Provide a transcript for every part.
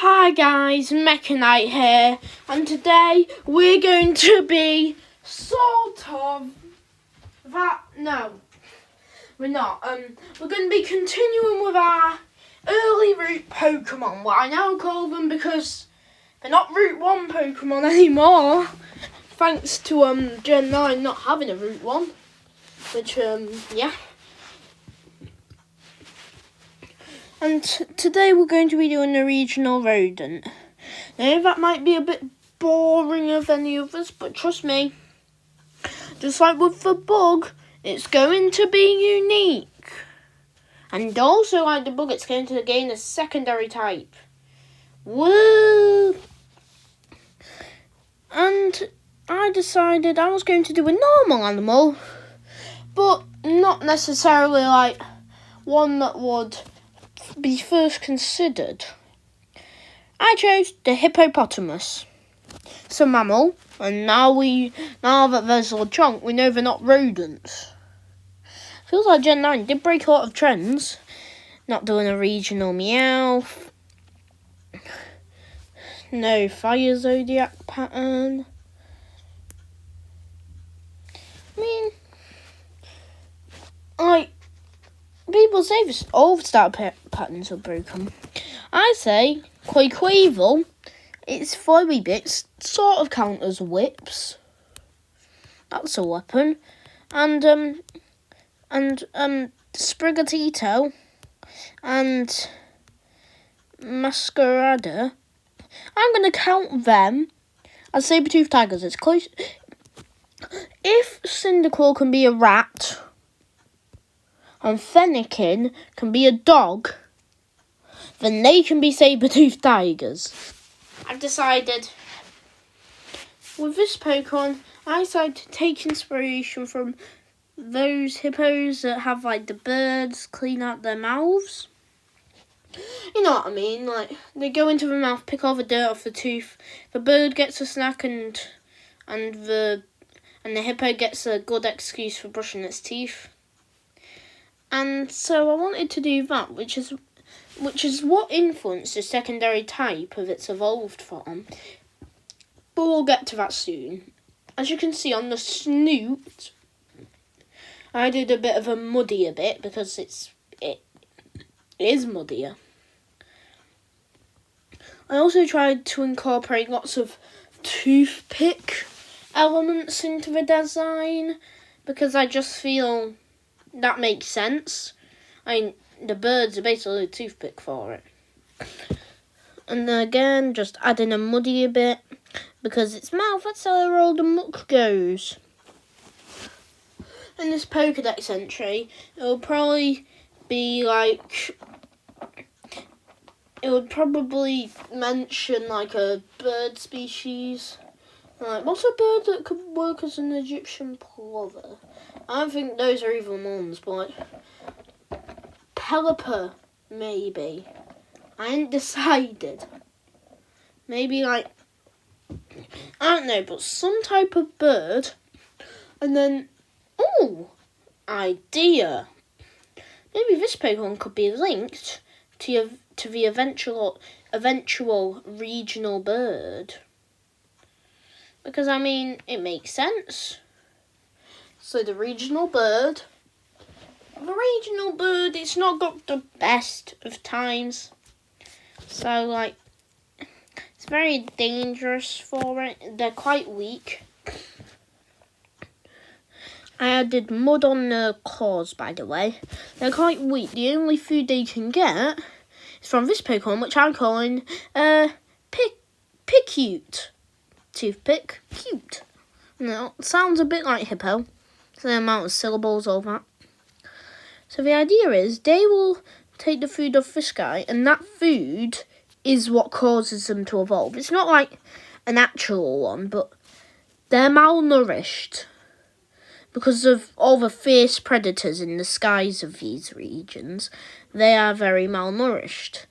Hi guys, Mechanite here, and today we're going to be we're not. We're going to be continuing with our early route Pokemon, what I now call them because they're not Route 1 Pokemon anymore, thanks to Gen 9 not having a Route 1, which, yeah. And today we're going to be doing the regional rodent. Now that might be a bit boring of any others, but trust me, just like with the bug, it's going to be unique. And also like the bug, it's going to gain a secondary type. Woo! And I decided I was going to do a normal animal, but not necessarily like one that would be first considered. I chose the hippopotamus. It's a mammal, and now that there's a chunk, we know they're not rodents. Feels like Gen 9 did break a lot of trends. Not doing a regional meow. No fire zodiac pattern. I mean, people say all the star patterns are broken. I say Quaquaval, its flowy bits sort of count as whips. That's a weapon. And Sprigatito and Masquerada, I'm going to count them as saber-toothed tigers. It's close. If Cyndaquil can be a rat and Fennekin can be a dog, then they can be saber-toothed tigers. I've decided with this Pokemon, I decided to take inspiration from those hippos that have like the birds clean out their mouths. You know what I mean? Like they go into the mouth, pick all the dirt off the tooth. The bird gets a snack, and the hippo gets a good excuse for brushing its teeth. And so I wanted to do that, which is what influenced the secondary type of its evolved form. But we'll get to that soon. As you can see on the snoot, I did a bit of a muddier bit because it is muddier. I also tried to incorporate lots of toothpick elements into the design because I just feel that makes sense. The birds are basically a toothpick for it. And then again, just adding a muddier bit because its mouth, that's where all the muck goes. In this Pokedex entry, it'll probably be like, it would probably mention like a bird species. Like, what's a bird that could work as an Egyptian plover? I don't think those are even ones, but like, Pelipper, maybe. I ain't decided. Maybe like, I don't know, but some type of bird. And then, idea. Maybe this Pokemon could be linked to the eventual regional bird. Because, I mean, it makes sense. So the regional bird, it's not got the best of times. So, like, it's very dangerous for it. They're quite weak. I added mud on their claws, by the way. They're quite weak. The only food they can get is from this Pokemon, which I'm calling Picute. Toothpick, cute. Now, it sounds a bit like hippo. It's the amount of syllables, all that. So the idea is they will take the food off this guy, and that food is what causes them to evolve. It's not like an actual one, but they're malnourished because of all the fierce predators in the skies of these regions. They are very malnourished.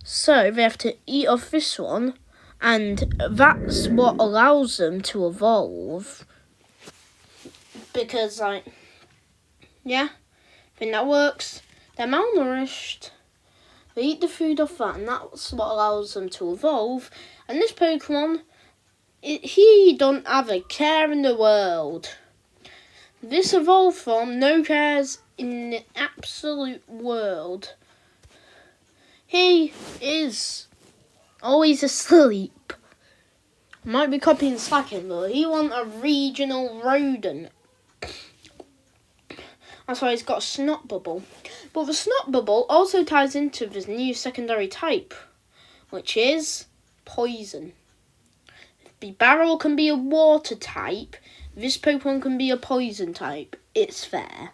So they have to eat off this one, and that's what allows them to evolve. Because, I think that works. They're malnourished. They eat the food off that, and that's what allows them to evolve. And this Pokemon, he don't have a care in the world. This evolved form, no cares in the absolute world. He is always asleep. Might be copying slacking, but he wants a regional rodent. That's why he's got a snot bubble. But the snot bubble also ties into this new secondary type, which is poison. The barrel can be a water type. This Pokemon can be a poison type. It's fair.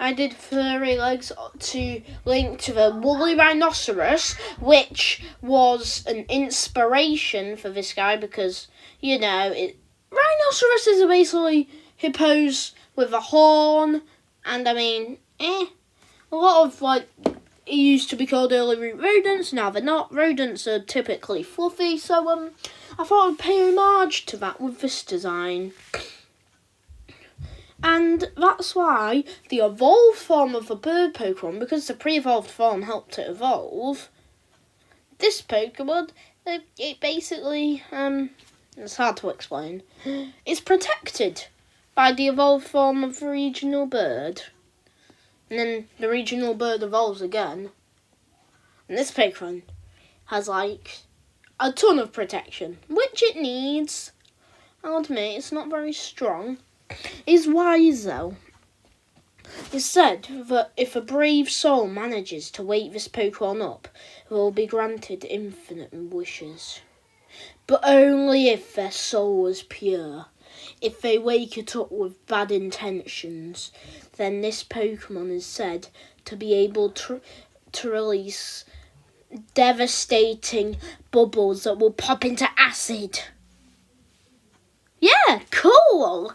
I did furry legs to link to the woolly rhinoceros, which was an inspiration for this guy because, rhinoceroses are basically hippos with a horn, and a lot of, it used to be called early root rodents, now they're not. Rodents are typically fluffy, so, I thought I'd pay homage to that with this design. And that's why the evolved form of a bird Pokemon, because the pre-evolved form helped it evolve, this Pokemon, it basically, it's hard to explain, is protected by the evolved form of the regional bird. And then the regional bird evolves again. And this Pokemon has, a ton of protection, which it needs. I'll admit, it's not very strong. It's wise, though. It's said that if a brave soul manages to wake this Pokemon up, it will be granted infinite wishes. But only if their soul is pure. If they wake it up with bad intentions, then this Pokemon is said to be able to release devastating bubbles that will pop into acid. Yeah, cool!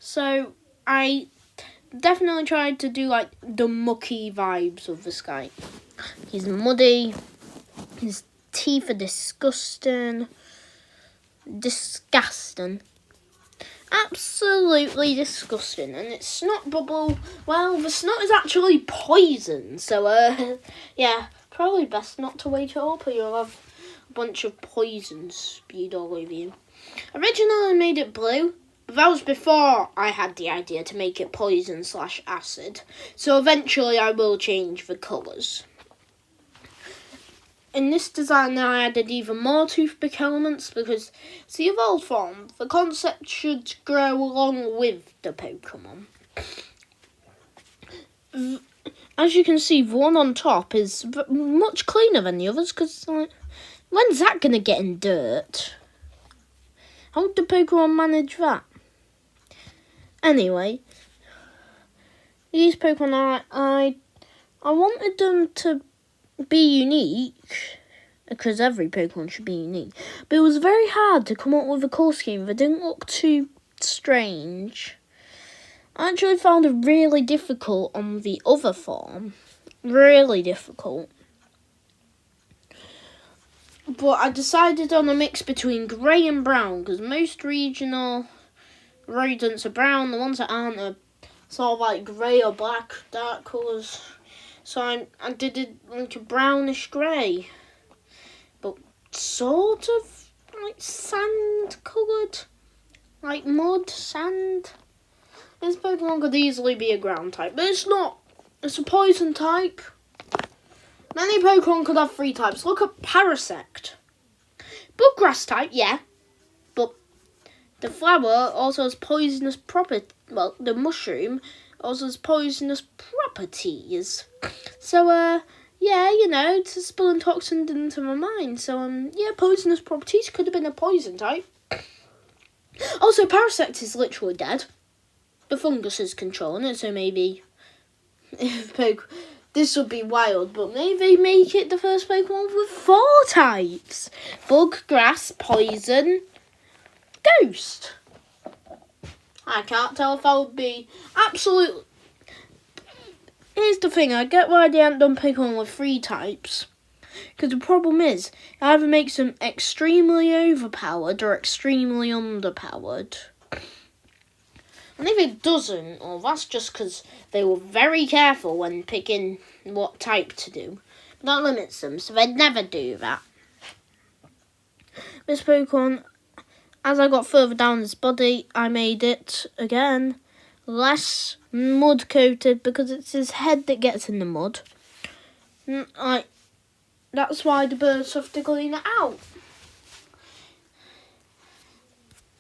So, I definitely tried to do, the mucky vibes of this guy. He's muddy. His teeth are disgusting. Disgusting. Absolutely disgusting. And its snot bubble, well, the snot is actually poison. So, probably best not to wake it up or you'll have a bunch of poison spewed all over you. Originally I made it blue. But that was before I had the idea to make it poison/acid. So eventually I will change the colours. In this design now I added even more toothpick elements because it's the evolved form. The concept should grow along with the Pokemon. As you can see, the one on top is much cleaner than the others because when's that going to get in dirt? How would the Pokemon manage that? Anyway, these Pokemon, I wanted them to be unique, because every Pokemon should be unique, but it was very hard to come up with a colour scheme that didn't look too strange. I actually found it really difficult on the other form, really difficult. But I decided on a mix between grey and brown, because most regional rodents are brown, the ones that aren't are sort of grey or black, dark colours. So I did it a brownish grey, but sort of sand coloured, mud, sand. This Pokemon could easily be a ground type, but it's not. It's a poison type. Many Pokemon could have 3 types. Look at Parasect. But grass type, yeah. But the flower also has poisonous properties. Well, the mushroom also has poisonous properties. So, it's spilling toxins into my mind. So, poisonous properties. Could have been a poison type. Also, Parasect is literally dead. The fungus is controlling it, so maybe this would be wild, but maybe make it the first Pokemon with 4 types. Bug, grass, poison, ghost. I can't tell if I would be absolutely... Here's the thing, I get why they haven't done Pokemon with 3 types. Because the problem is, it either makes them extremely overpowered or extremely underpowered. And if it doesn't, well, that's just because they were very careful when picking what type to do. That limits them, so they'd never do that. This Pokemon, as I got further down its body, I made it, again, less mud-coated because it's his head that gets in the mud. That's why the birds have to clean it out.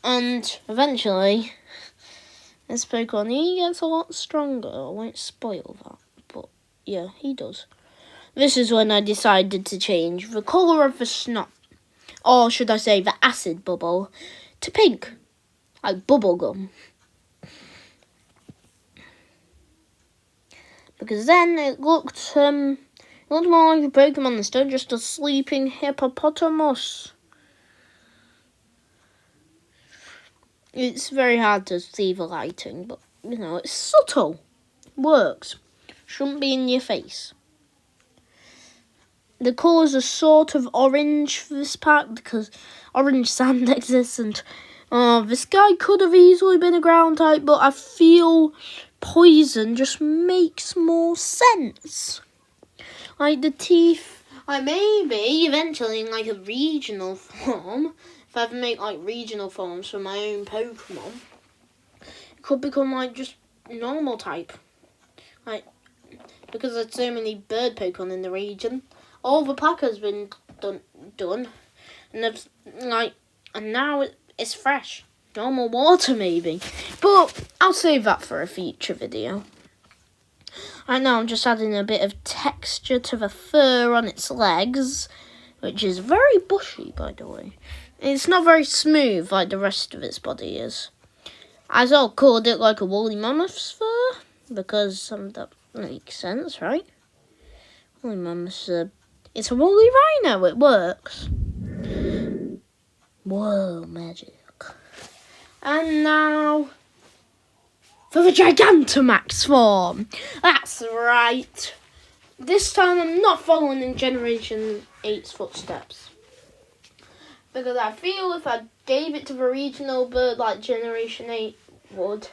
And eventually, this Pokemon, he gets a lot stronger. I won't spoil that, but yeah, he does. This is when I decided to change the colour of the snot, or should I say the acid bubble, to pink, like bubblegum. Because then it looked more like a Pokemon instead of just a sleeping hippopotamus. It's very hard to see the lighting, but, it's subtle. Works. Shouldn't be in your face. The colours are sort of orange for this pack because orange sand exists, and this guy could have easily been a ground type, but I feel poison just makes more sense. Like the teeth, maybe eventually in like a regional form, if I ever make like regional forms for my own Pokemon, it could become like just normal type. Like, because there's so many bird Pokemon in the region, all the pack has been done, and now it's fresh. Normal water maybe, but I'll save that for a future video. Right now I'm just adding a bit of texture to the fur on its legs, which is very bushy, by the way. It's not very smooth like the rest of its body is. As I called it like a woolly mammoth's fur, because that makes sense, right? Woolly mammoth's it's a woolly rhino, it works. Whoa, magic. And now for the Gigantamax form. That's right. This time I'm not following in Generation 8's footsteps. Because I feel if I gave it to the regional bird like Generation 8 would,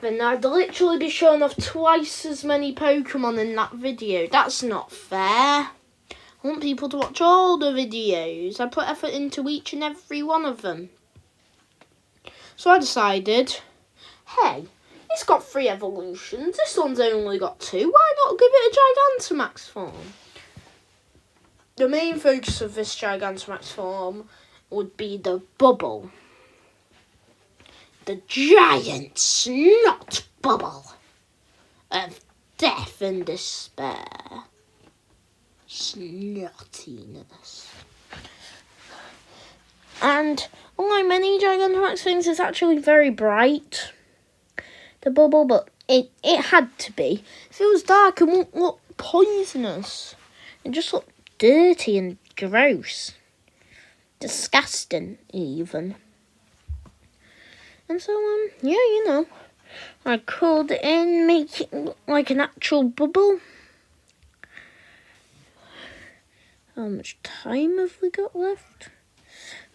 then I'd literally be showing off twice as many Pokemon in that video. That's not fair. I want people to watch all the videos. I put effort into each and every one of them. So I decided, hey, it's got 3 evolutions. This one's only got 2. Why not give it a Gigantamax form? The main focus of this Gigantamax form would be the bubble. The giant snot bubble of death and despair. Snottiness. And unlike many Gigantamax things, it's actually very bright, the bubble, but it had to be. If it was dark, it wouldn't look poisonous. It just looked dirty and gross. Disgusting, even. And so, I called it in, make it look like an actual bubble. How much time have we got left?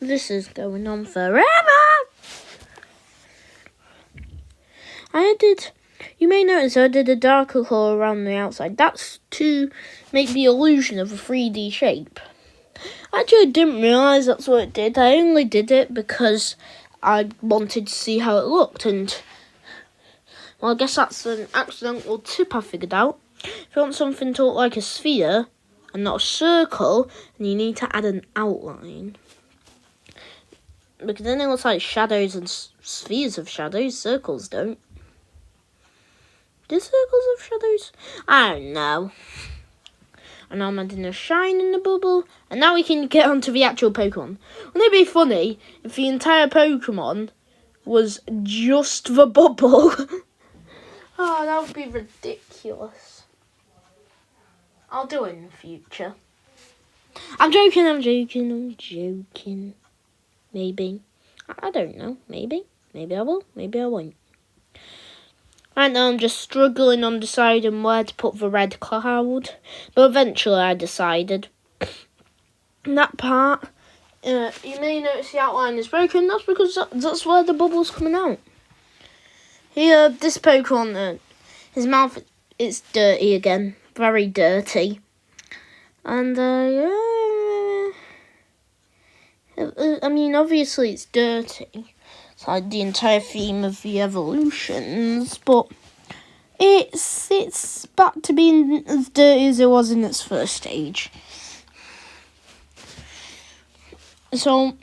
This is going on forever. You may notice I did a darker colour around the outside. That's to make the illusion of a 3D shape. Actually, I didn't realise that's what it did. I only did it because I wanted to see how it looked. And, well, I guess that's an accidental tip I figured out. If you want something to look like a sphere and not a circle, then you need to add an outline. Because then it looks like shadows and spheres of shadows. Circles don't. Do circles have shadows? I don't know. And now I'm adding a shine in the bubble. And now we can get onto the actual Pokemon. Wouldn't it be funny if the entire Pokemon was just the bubble? Oh, that would be ridiculous. I'll do it in the future. I'm joking. Maybe. I don't know. Maybe I will. Maybe I won't. Right now I'm just struggling on deciding where to put the red cloud. But eventually I decided. In that part, you may notice the outline is broken. That's because that's where the bubble's coming out. Here, this Pokemon, his mouth is dirty again. Very dirty. And, I mean, obviously it's dirty. It's like the entire theme of the evolutions, but it's back to being as dirty as it was in its first stage. So,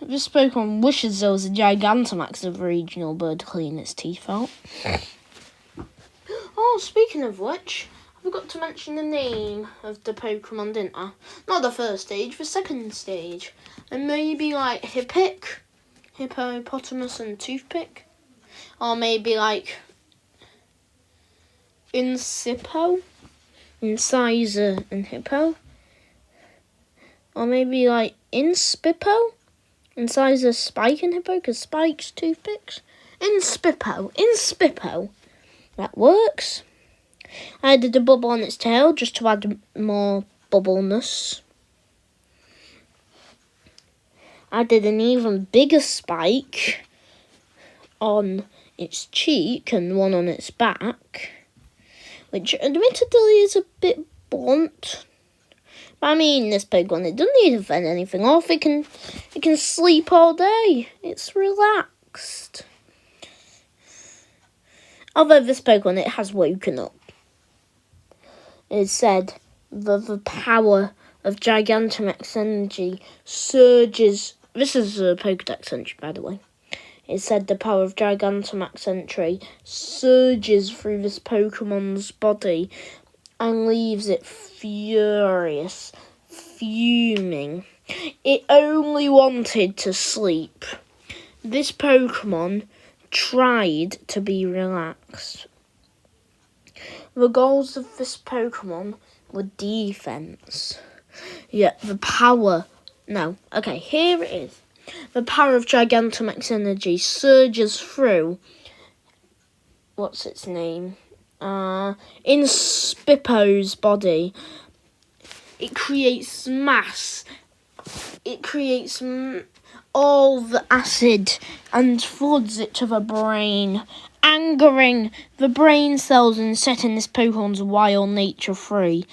this Pokemon wishes there was a Gigantamax of a regional bird to clean its teeth out. Oh, speaking of which, I forgot to mention the name of the Pokemon, didn't I? Not the first stage, the second stage. And maybe like Hippic, Hippopotamus and Toothpick. Or maybe like Incippo, Incisor and Hippo. Or maybe like Inspippo, Incisor, Spike and Hippo, because Spike's toothpicks. Inspippo. That works. I added a bubble on its tail just to add more bubbleness. I did an even bigger spike on its cheek and one on its back, which admittedly is a bit blunt. But I mean, this Pokemon, it doesn't need to fend anything off. It can sleep all day. It's relaxed. Although this Pokemon, it has woken up. It said that the power of Gigantamax energy surges. This is a Pokedex entry, by the way. It said the power of Gigantamax entry surges through this Pokemon's body and leaves it furious, fuming. It only wanted to sleep. This Pokemon tried to be relaxed. The goals of this Pokemon were defense. Yet the power... No, okay, here it is. The power of Gigantamax energy surges through... What's its name? Inspippo's body. It creates mass. It creates all the acid and floods it to the brain, angering the brain cells and setting this Pokemon's wild nature free.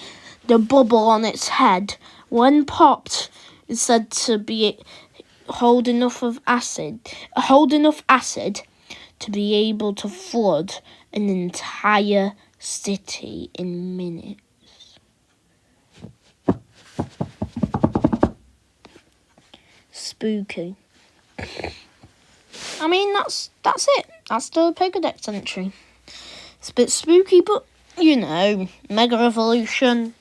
The bubble on its head, when popped, is said to be hold enough acid to be able to flood an entire city in minutes. Spooky. I mean, that's it. That's the Pokedex entry. It's a bit spooky, but, you know, Mega Evolution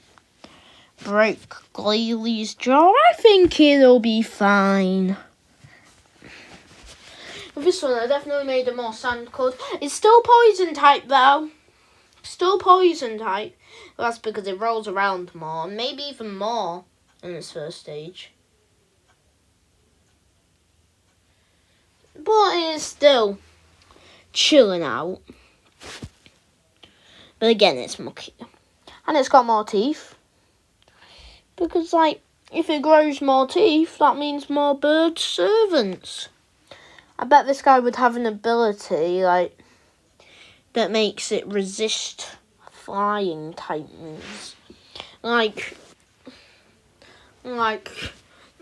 broke Glalie jaw. I think it'll be fine. With this one, I definitely made a more sand coloured. It's still poison type, though. Still poison type. Well, that's because it rolls around more, maybe even more in its first stage. But it is still chilling out. But again, it's mucky. And it's got more teeth. Because, like, if it grows more teeth, that means more bird servants. I bet this guy would have an ability, like, that makes it resist flying type moves. Like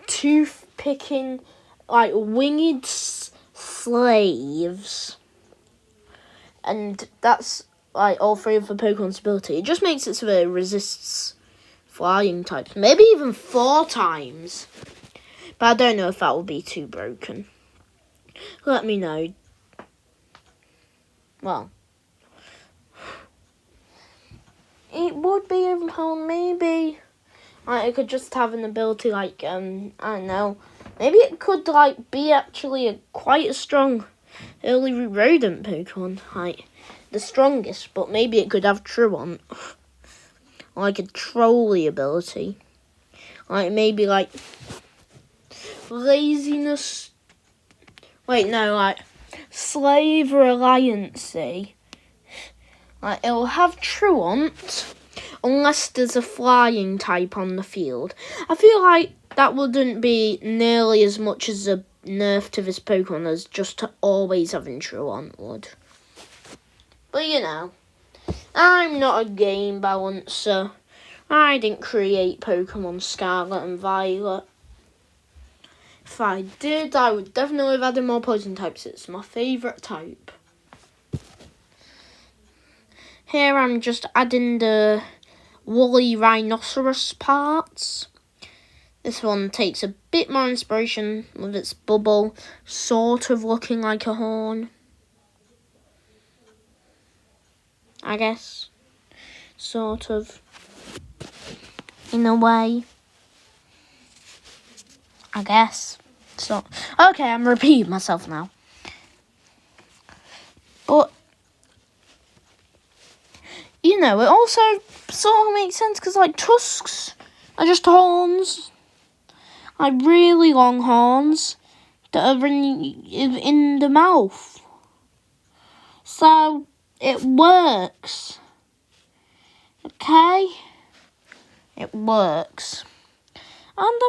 tooth picking, like winged slaves. And that's like all three of the Pokemon's ability. It just makes it so that it resists flying types. Maybe even 4 times. But I don't know if that will be too broken. Let me know. Well, it would be overpowered, maybe. Like, it could just have an ability like, I don't know. Maybe it could, like, be actually quite a strong early rodent Pokemon. Like, the strongest, but maybe it could have Truant. Like a trolley ability. Like, maybe, like, laziness. Wait, no, like, slave reliancy. Like, it'll have Truant unless there's a flying type on the field. I feel like that wouldn't be nearly as much as a nerf to this Pokemon as just always having Truant would. But, you know, I'm not a game balancer. I didn't create Pokemon Scarlet and Violet. If I did, I would definitely have added more poison types. It's my favourite type. Here I'm just adding the woolly rhinoceros parts. This one takes a bit more inspiration with its bubble, sort of looking like a horn. I guess. Sort of. In a way. I guess. So, okay, I'm repeating myself now. But, you know, it also sort of makes sense because, like, tusks are just horns. Like, really long horns that are in the mouth. So, it works. Okay? It works. And